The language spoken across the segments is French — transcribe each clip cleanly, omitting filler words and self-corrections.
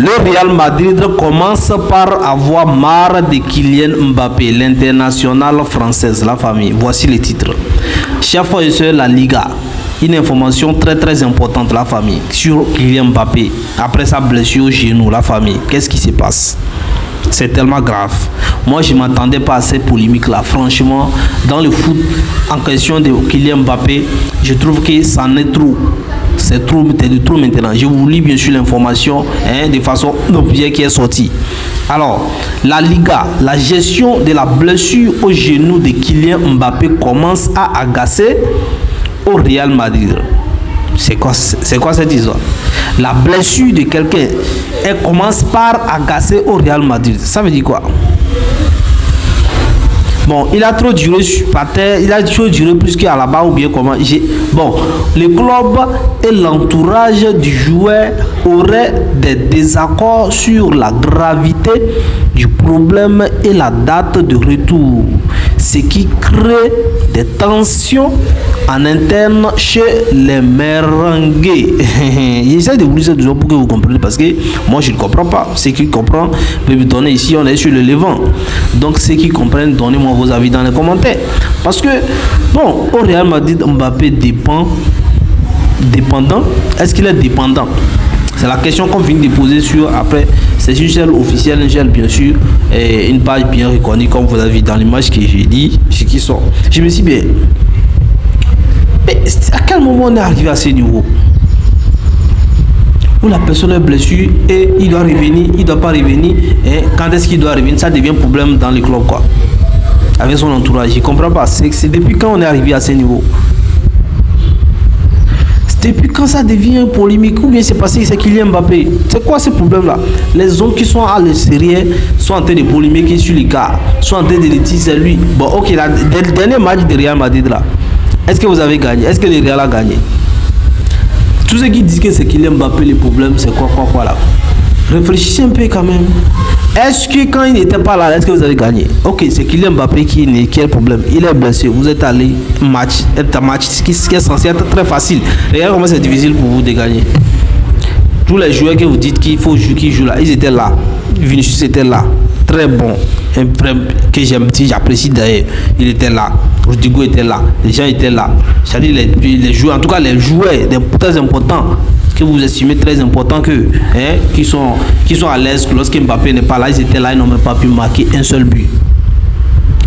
Le Real Madrid commence par avoir marre de Kylian Mbappé, l'international française, la famille. Voici les titres. Chers frères et sœurs, la Liga. Une information très importante, la famille, sur Kylian Mbappé. Après sa blessure au genou, la famille. Qu'est-ce qui se passe? C'est tellement grave. Moi, je ne m'attendais pas à cette polémique-là. Franchement, dans le foot, en question de Kylian Mbappé, je trouve que ça en est trop. C'est trop, de trop maintenant. Je vous lis bien sûr l'information de façon objet qui est sortie. Alors, la Liga, la gestion de la blessure au genou de Kylian Mbappé commence à agacer au Real Madrid. C'est quoi cette histoire? La blessure de quelqu'un, elle commence par agacer au Real Madrid. Ça veut dire quoi? Bon, il a trop duré par terre, il a trop duré plus qu'à la barre ou bien comment. Bon, le club et l'entourage du joueur auraient des désaccords sur la gravité du problème et la date de retour, ce qui crée des tensions en interne chez les merengues. J'essaie de vous dire ça pour que vous compreniez, parce que moi je ne comprends pas. Ceux qui comprennent peuvent me donner. Ici on est sur le Levant, donc ceux qui comprennent, donnez-moi vos avis dans les commentaires. Parce que bon, au Real Madrid, Mbappé dépendant. Est-ce qu'il est dépendant? C'est la question qu'on vient de poser sur. Après, c'est une chaîne officielle, une chaîne bien sûr, et une page bien reconnue, comme vous avez vu dans l'image que j'ai dit, ce qui sont. Je me suis dit, mais à quel moment on est arrivé à ce niveau où la personne est blessée et il doit revenir, il ne doit pas revenir, et quand est-ce qu'il doit revenir? Ça devient un problème dans le club, quoi, avec son entourage. Je ne comprends pas. C'est depuis quand on est arrivé à ce niveau? Depuis quand ça devient polémique? Ou bien c'est passé, c'est Kylian Mbappé? C'est quoi ce problème-là? Les hommes qui sont à l'extérieur sont en train de polémiquer sur les gars, sont en train de dire c'est lui. Bon, ok, le dernier match de Real Madrid là, est-ce que vous avez gagné? Est-ce que le Real a gagné? Tous ceux qui disent que c'est Kylian Mbappé, le problème, c'est quoi là? Réfléchissez un peu quand même. Est-ce que quand il n'était pas là, est-ce que vous avez gagné? Ok, c'est Kylian Mbappé qui est le problème. Il est blessé. Vous êtes allé un match qui est censé être très facile. Regardez comment c'est difficile pour vous de gagner. Tous les joueurs que vous dites qu'il faut jouer, qui jouent là, ils étaient là. Vinicius était là. Très bon. Un prêt que j'apprécie d'ailleurs. Il était là. Rodrigo était là. Les gens étaient là. C'est-à-dire les joueurs, en tout cas les joueurs très importants, que vous estimez très important qui sont à l'aise lorsque Mbappé n'est pas là, ils étaient là, ils n'ont même pas pu marquer un seul but.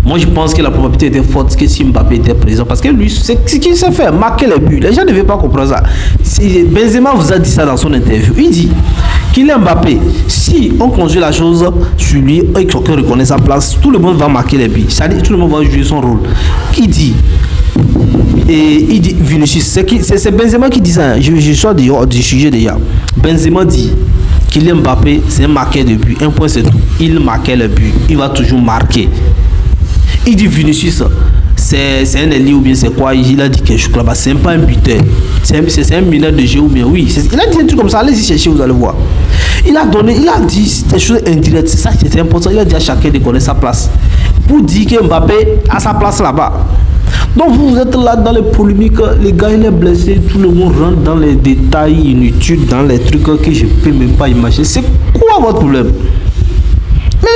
Moi je pense que la probabilité était forte que si Mbappé était présent, parce que lui c'est ce qu'il sait faire, marquer les buts. Les gens ne devaient pas comprendre ça. Benzema vous a dit ça dans son interview. Il dit qu'il est Mbappé, si on conduit la chose sur lui et que quelqu'un reconnaît sa place, tout le monde va marquer les buts, c'est-à-dire tout le monde va jouer son rôle. Il dit Vinicius, c'est Benzema qui dit ça. Je sors du sujet déjà. Benzema dit qu'il est Mbappé, c'est un marqueur de but. Un point c'est tout. Il marquait le but. Il va toujours marquer. Il dit Vinicius, c'est un ailier ou bien c'est quoi? Il a dit quelque chose là-bas. C'est pas un buteur. C'est un mineur de jeu ou bien oui. Il a dit un truc comme ça. Allez-y chercher, vous allez voir. Il a dit des choses indirectes. C'est ça qui était important. Il a dit à chacun de connaître sa place. Pour dire que Mbappé a sa place là-bas. Donc vous êtes là dans les polémiques, les gars il est blessé, tout le monde rentre dans les détails inutiles, dans les trucs que je ne peux même pas imaginer. C'est quoi votre problème? Mais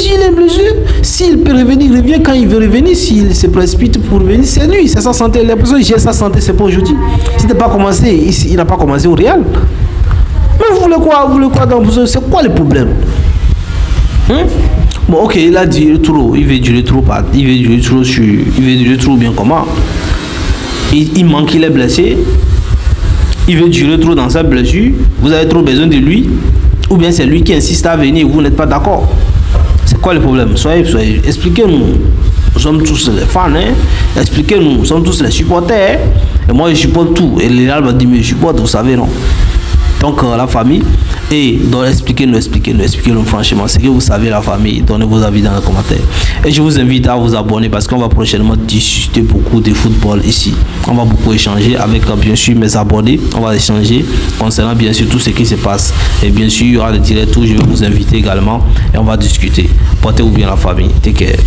il est blessé, s'il peut revenir, il revient quand il veut revenir. S'il se précipite pour revenir, c'est lui, c'est sa santé. Les personnes gèrent sa santé, c'est pas aujourd'hui. S'il n'a pas commencé, il n'a pas commencé au Real. Mais vous voulez quoi? C'est quoi le problème? Bon, ok, il a duré trop. Il veut durer trop bien comment? Il manque, il est blessé. Il veut durer trop dans sa blessure. Vous avez trop besoin de lui. Ou bien c'est lui qui insiste à venir et vous n'êtes pas d'accord. C'est quoi le problème? Soyez, expliquez-nous. Nous sommes tous les fans, expliquez-nous. Nous sommes tous les supporters. Et moi je supporte tout. Et les Real m'a dit, mais je supporte, vous savez, non? Donc la famille. Et donc expliquez-nous franchement. C'est que vous savez la famille. Donnez vos avis dans les commentaires. Et je vous invite à vous abonner parce qu'on va prochainement discuter beaucoup de football ici. On va beaucoup échanger avec bien sûr mes abonnés. On va échanger concernant bien sûr tout ce qui se passe. Et bien sûr il y aura des directs où je vais vous inviter également. Et on va discuter. Portez-vous bien la famille. Take care.